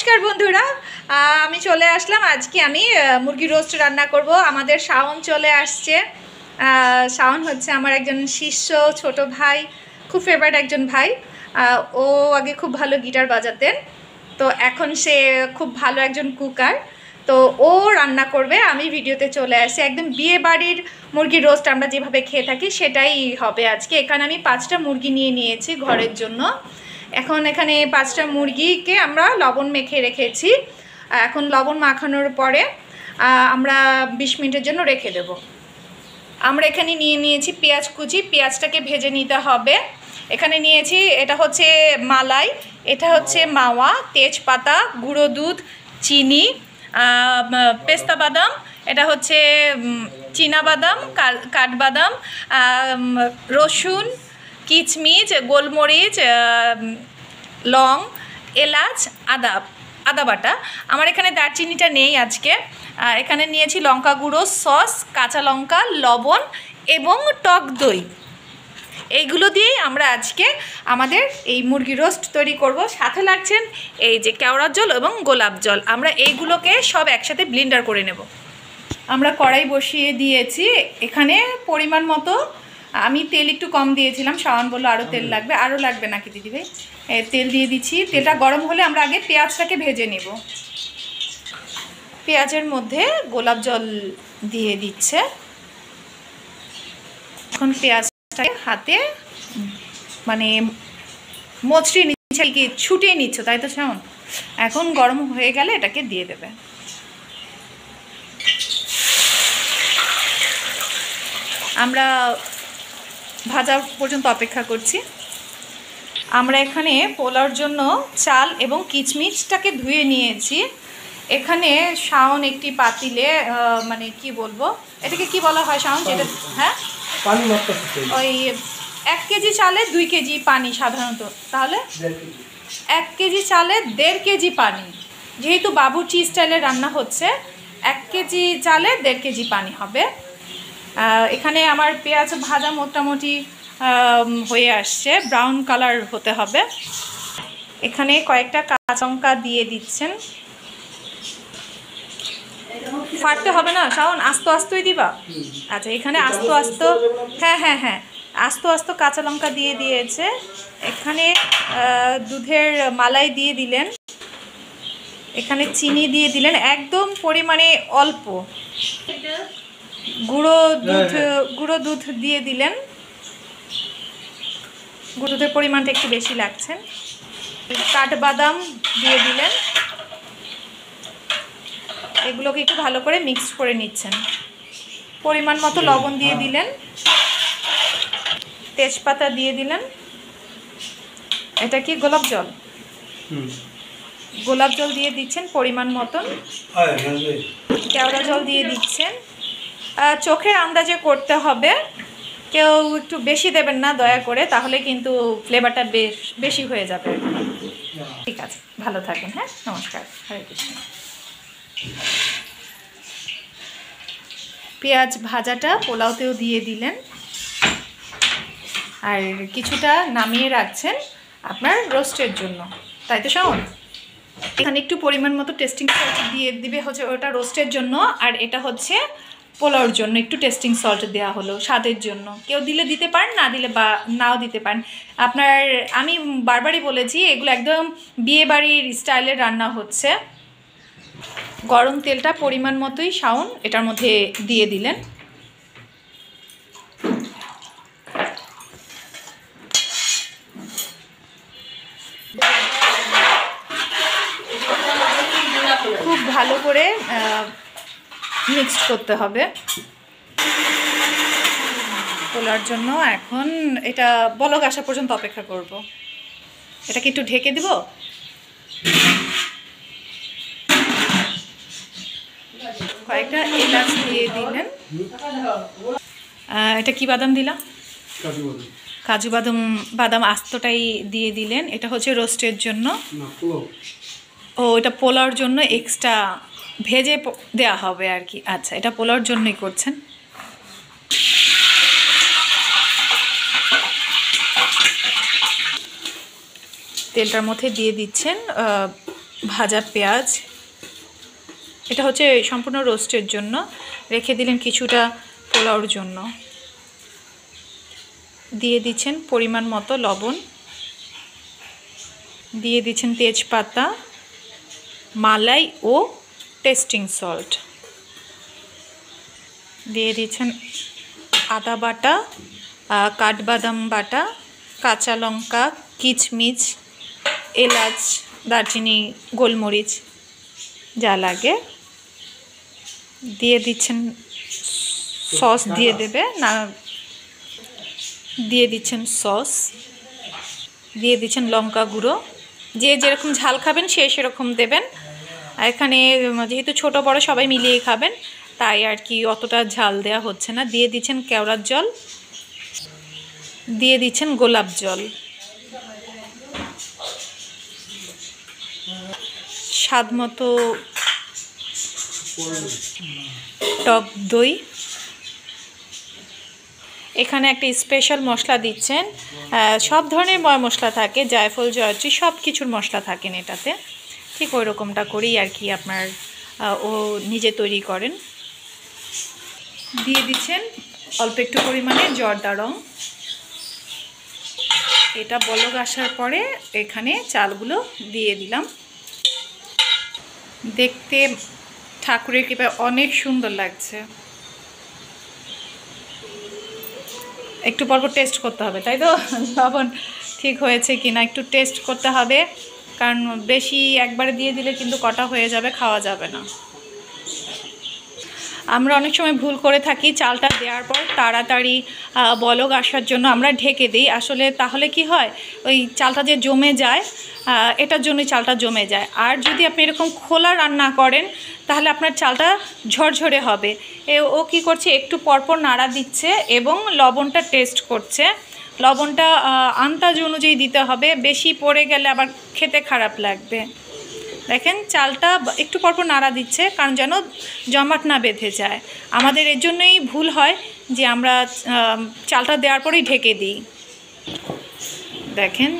নমস্কার বন্ধুরা, আমি চলে আসলাম। আজকে আমি মুরগি রোস্ট রান্না করব। আমাদের শাওন চলে আসছে। শাওন হচ্ছে আমার একজন শিষ্য ছোট ভাই, খুব ফেভারিট একজন ভাই। ও আগে খুব ভালো গিটার বাজাতেন, তো এখন সে খুব ভালো একজন কুকার। তো ও রান্না করবে, আমি ভিডিওতে চলে আসছি। একদম বিয়ে বাড়ির মুরগি রোস্ট আমরা যেভাবে খেয়ে থাকি সেটাই হবে আজকে। এখানে আমি 5টা মুরগি নিয়ে নিয়েছি ঘরের জন্য। এখন এখানে 5টা মুরগিকে আমরা লবণ মেখে রেখেছি। এখন লবণ মাখানোর পরে আমরা 20 মিনিটের জন্য রেখে দেব। আমরা এখানে নিয়ে নিয়েছি পেঁয়াজ কুচি, পেঁয়াজটাকে ভেজে নিতে হবে। এখানে নিয়েছি, এটা হচ্ছে মালাই, এটা হচ্ছে মাওয়া, তেজপাতা, গুঁড়ো দুধ, চিনি, পেস্তা বাদাম, এটা হচ্ছে চীনা বাদাম, কাঠবাদাম, রসুন, কিচমিচ, গোলমরিচ, লং, এলাচ, আদা বাটা। আমার এখানে দারচিনিটা নেই আজকে। এখানে নিয়েছি লঙ্কা গুঁড়ো, সস, কাঁচা লঙ্কা, লবণ এবং টক দই। এইগুলো দিয়েই আমরা আজকে আমাদের এই মুরগি রোস্ট তৈরি করব। সাথে লাগছেন এই যে কেওড়ার জল এবং গোলাপ জল। আমরা এইগুলোকে সব একসাথে ব্লেন্ডার করে নেব। আমরা কড়াই বসিয়ে দিয়েছি। এখানে পরিমাণ মতো আমি তেল একটু কম দিয়েছিলাম, শাওন বললো আরও তেল লাগবে। আরও লাগবে নাকি দিদিভাই? তেল দিয়ে দিচ্ছি। তেলটা গরম হলে আমরা আগে পেঁয়াজটাকে ভেজে নেব। পেঁয়াজের মধ্যে গোলাপ জল দিয়ে দিচ্ছে। এখন পেঁয়াজটাকে হাতে মানে মচড়িয়ে নিচ্ছে, কি ছুটিয়ে নিচ্ছ তাই তো শাওন? এখন গরম হয়ে গেলে এটাকে দিয়ে দেবে। আমরা ভাজা পর্যন্ত অপেক্ষা করছি। আমরা এখানে পোলাওর জন্য চাল এবং কিচমিচটাকে ধুয়ে নিয়েছি। এখানে শাওন একটি পাতিলে মানে কি বলবো, এটাকে কি বলা হয় শাওন? যেটা হ্যাঁ ওই 1 কেজি চালে 2 কেজি পানি সাধারণত, তাহলে 1 কেজি চালে 1.5 কেজি পানি। যেহেতু বাবুর্চি স্টাইলে রান্না হচ্ছে, 1 কেজি চালে 1.5 কেজি পানি হবে। এখানে আমার পেঁয়াজ ভাজা মোটামুটি হয়ে আসছে, ব্রাউন কালার হতে হবে। এখানে কয়েকটা কাঁচা লঙ্কা দিয়ে দিচ্ছেন। ফাটতে হবে না শাওন, আস্তে আস্তেই দিবা? আচ্ছা, এখানে আস্তে আস্তে, হ্যাঁ আস্তে আস্তে কাঁচা লঙ্কা দিয়ে দিয়েছে। এখানে দুধের মালাই দিয়ে দিলেন। এখানে চিনি দিয়ে দিলেন একদম পরিমাণে অল্প। গুঁড়ো দুধ দিয়ে দিলেন। গুঁড়ো দুধের পরিমাণটা একটু বেশি লাগছে। কাঠবাদাম দিয়ে দিলেন। এগুলোকে একটু ভালো করে মিক্স করে নিচ্ছেন। পরিমাণ মতো লবণ দিয়ে দিলেন। তেজপাতা দিয়ে দিলেন। এটা কি গোলাপ জল? গোলাপ জল দিয়ে দিচ্ছেন পরিমাণ মতন। কেওড়া জল দিয়ে দিচ্ছেন। চোখের আন্দাজে করতে হবে, কেউ একটু বেশি দেবেন না দয়া করে, তাহলে কিন্তু ফ্লেভারটা বেশি হয়ে যাবে। ঠিক আছে, ভালো থাকেন। হ্যাঁ, নমস্কার, হরে কৃষ্ণ। পেঁয়াজ ভাজাটা পোলাওতেও দিয়ে দিলেন, আর কিছুটা নামিয়ে রাখছেন আপনার রোস্টের জন্য, তাই তো শাওন? এখানে একটু পরিমাণ মতো টেস্টিং সল্ট দিয়ে দিবে, হচ্ছে ওটা রোস্টের জন্য, আর এটা হচ্ছে পোলাওর জন্য একটু টেস্টিং সল্ট দেওয়া হলো স্বাদের জন্য। কেউ দিলে দিতে পারেন, না দিলে বা নাও দিতে পারেন আপনার। আমি বারবারই বলেছি এগুলো একদম বিয়ে বাড়ির স্টাইলের রান্না হচ্ছে। গরম তেলটা পরিমাণ মতোই শাওন এটার মধ্যে দিয়ে দিলেন। খুব ভালো করে মিক্সড করতে হবে পোলার জন্য। এখন এটা বলক আসা পর্যন্ত অপেক্ষা করব। এটাকে একটু ঢেকে দিব। কয়েকটা এলাচ দিয়ে দিলেন। এটা কি বাদাম দিলাম? কাজু বাদাম আস্তটাই দিয়ে দিলেন। এটা হচ্ছে রোস্টের জন্য। ও, এটা পোলাওর জন্য এক্সট্রা ভেজে দেওয়া হবে আর কি। আচ্ছা, এটা পোলাওর জন্যই করছেন। তেলটার মধ্যে দিয়ে দিচ্ছেন ভাজা পেঁয়াজ, এটা হচ্ছে সম্পূর্ণ রোস্টের জন্য, রেখে দিলেন কিছুটা পোলাওর জন্য। দিয়ে দিচ্ছেন পরিমাণ মতো লবণ, দিয়ে দিচ্ছেন তেজপাতা, মালাই ও টেস্টিং সল্ট, দিয়ে দিচ্ছেন আদা বাটা, কাঠবাদাম বাটা, কাঁচা লঙ্কা, কিচমিচ, এলাচ, দারচিনি, গোলমরিচ যা লাগে দিয়ে দিচ্ছেন। সস দিয়ে দেবে না, দিয়ে দিচ্ছেন সস, দিয়ে দিচ্ছেন লঙ্কা গুঁড়ো, যে যেরকম ঝাল খাবেন সে সেরকম দেবেন। এখানে যেহেতু ছোট বড় সবাই মিলিয়েই খাবেন তাই আর কি অতটা ঝাল দেওয়া হচ্ছে না। দিয়ে দিচ্ছেন কেওড়ার জল, দিয়ে দিচ্ছেন গোলাপ জল, স্বাদ মতো টক দই। এখানে একটা স্পেশাল মশলা দিচ্ছেন, সব ধরনের মশলা থাকে, জায়ফল, জয়ত্রী, সব কিছুর মশলা থাকেন এটাতে। ঠিক ওই রকমটা করেই আর কি আপনার ও নিজে তৈরি করেন। দিয়ে দিচ্ছেন অল্প একটু পরিমাণে জর্দা রং। এটা বলক আসার পরে এখানে চালগুলো দিয়ে দিলাম। দেখতে ঠাকুরের কৃপায় অনেক সুন্দর লাগছে। একটু পর টেস্ট করতে হবে, তাই তো লবণ ঠিক হয়েছে কিনা একটু টেস্ট করতে হবে, কারণ বেশি একবারে দিয়ে দিলে কিন্তু কটা হয়ে যাবে, খাওয়া যাবে না। আমরা অনেক সময় ভুল করে থাকি, চালটা দেওয়ার পর তাড়াতাড়ি বলক আসার জন্য আমরা ঢেকে দিই। আসলে তাহলে কি হয়, ওই চালটা যে জমে যায়, এটার জন্যই চালটা জমে যায়। আর যদি আপনি এরকম খোলা রান্না করেন তাহলে আপনার চালটা ঝরঝরে হবে। ও কী করছে, একটু পরপর নাড়া দিচ্ছে এবং লবণটা টেস্ট করছে। লবণটা আন্দাজ অনুযায়ী দিতে হবে, বেশি পড়ে গেলে আবার খেতে খারাপ লাগবে। দেখেন চালটা একটু পরপর নাড়া দিচ্ছে, কারণ যেন জমাট না বেঁধে যায়। আমাদের এর জন্যই ভুল হয় যে আমরা চালটা দেওয়ার পরেই ঢেকে দিই। দেখেন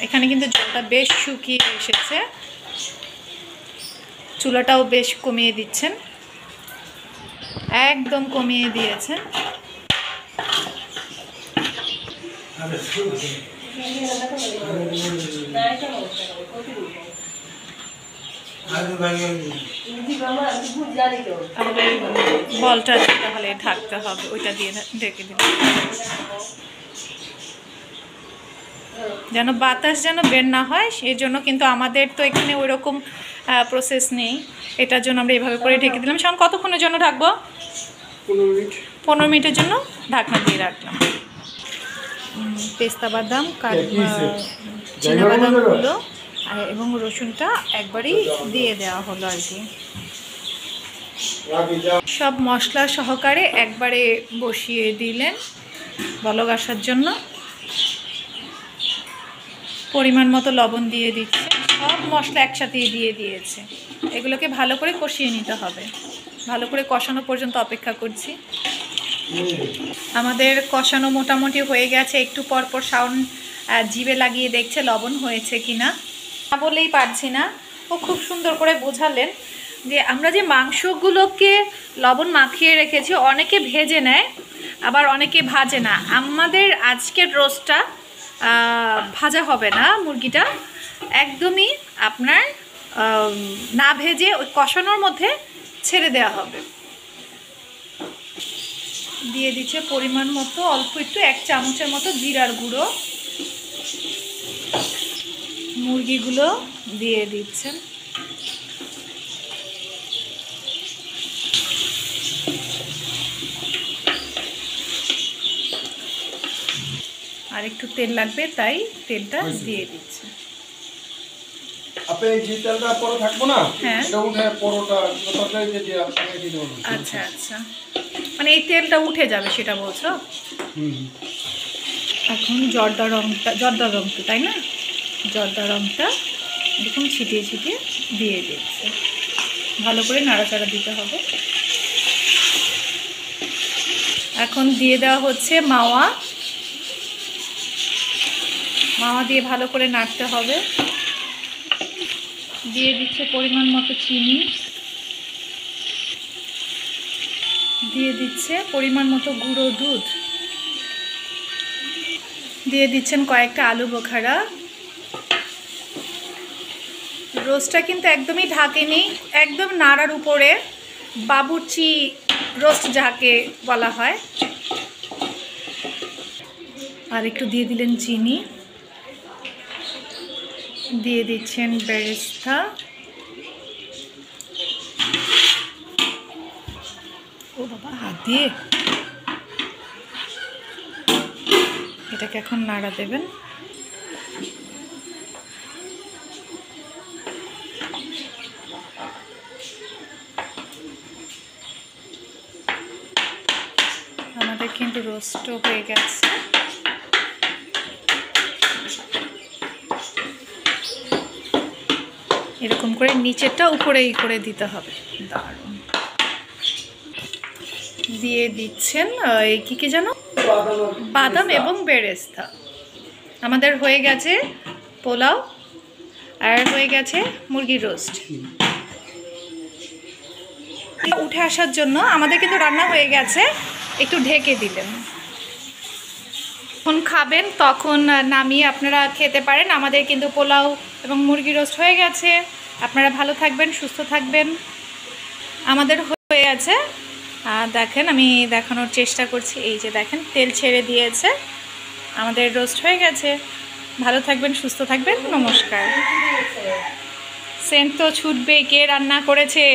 এখানে কিন্তু জলটা বেশ শুকিয়ে এসেছে, চুলাটাও বেশ কমিয়ে দিচ্ছেন, একদম কমিয়ে দিয়েছেন। বলটা তাহলে ঢাকতে হবে, ওইটা দিয়ে ঢেকে দিলে যেন বাতাস যেন বের না হয়, সেই জন্য। কিন্তু আমাদের তো এখানে ওই রকম প্রসেস নেই, এটার জন্য আমরা এভাবে করে ঢেকে দিলাম। সেমন কতক্ষণের জন্য ঢাকবো? 15 মিনিটের জন্য ঢাকনা দিয়ে রাখলাম। পেস্তা বাদাম, চীনাবাদামগুলো এবং রসুনটা একবারেই দিয়ে দেওয়া হলো আর কি, সব মশলা সহকারে একবারে বসিয়ে দিলেন বলক আসার জন্য। পরিমাণ মতো লবণ দিয়ে দিচ্ছে, সব মশলা একসাথেই দিয়ে দিয়েছে। এগুলোকে ভালো করে কষিয়ে নিতে হবে, ভালো করে কষানো পর্যন্ত অপেক্ষা করছি। আমাদের কষানো মোটামুটি হয়ে গেছে। একটু পরপর শাওন জিভে লাগিয়ে দেখছে লবণ হয়েছে কিনা, না বলেই পারছি না। ও খুব সুন্দর করে বোঝালেন যে আমরা যে মাংসগুলোকে লবণ মাখিয়ে রেখেছি, অনেকে ভেজে নেয় আবার অনেকে ভাজে না। আমাদের আজকের রোস্টটা ভাজা হবে না, মুরগিটা একদমই আপনার না ভেজে ওই কষানোর মধ্যে ছেড়ে দেওয়া হবে। দিয়ে দিচ্ছে পরিমাণ মতো অল্প একটু 1 চামচের মতো জিরার গুঁড়ো। মুরগিগুলো দিয়ে দিচ্ছেন, আর একটু তেল লাগবে তাই তেলটা দিয়ে দিচ্ছে। আচ্ছা আচ্ছা, মানে এই তেলটা উঠে যাবে সেটা বলছো? এখন জর্দা রংটা তাই না, জর্দা রংটা এরকম ছিটিয়ে ছিটিয়ে দিয়ে দিচ্ছে। ভালো করে নাড়াচাড়া দিতে হবে। এখন দিয়ে দেওয়া হচ্ছে মাওয়া দিয়ে ভালো করে নাড়তে হবে। দিয়ে দিচ্ছে পরিমাণ মতো চিনি, দিয়ে দিচ্ছে পরিমাণ মতো গুঁড়ো দুধ, দিয়ে দিচ্ছেন কয়েকটা আলু বোখারা। রোস্টটা কিন্তু একদমই ঢাকেনি, একদম নাড়ার উপরে, বাবুর্চি রোস্ট যাকে বলা হয়। আর একটু দিয়ে দিলেন চিনি, দিয়ে দিচ্ছেন বেরেস্তা, ও বাবা হাত দিয়ে এটাকে এখন নাড়া দেবেন। আমাদের কিন্তু রোস্টও হয়ে গেছে। এরকম করে নিচেরটা উপরেই করে দিতে হবে। দারুণ। দিয়ে দিচ্ছেন এই কি যেন, বাদাম এবং বেরেস্তা। আমাদের হয়ে গেছে পোলাও আর হয়ে গেছে মুরগির রোস্ট। উঠে আসার জন্য আমাদের কিন্তু রান্না হয়ে গেছে, একটু ঢেকে দিলেন। যখন খাবেন তখন নামিয়ে আপনারা খেতে পারেন। আমাদের কিন্তু পোলাও এবং মুরগি রোস্ট হয়ে গেছে। আপনারা ভালো থাকবেন, সুস্থ থাকবেন। আমাদের হয়ে গেছে, দেখেন আমি দেখানোর চেষ্টা করছি। এই যে দেখেন তেল ছেড়ে দিয়েছে, আমাদের রোস্ট হয়ে গেছে। ভালো থাকবেন, সুস্থ থাকবেন, নমস্কার। সেন্ট তো ছুটবে, কে রান্না করেছে।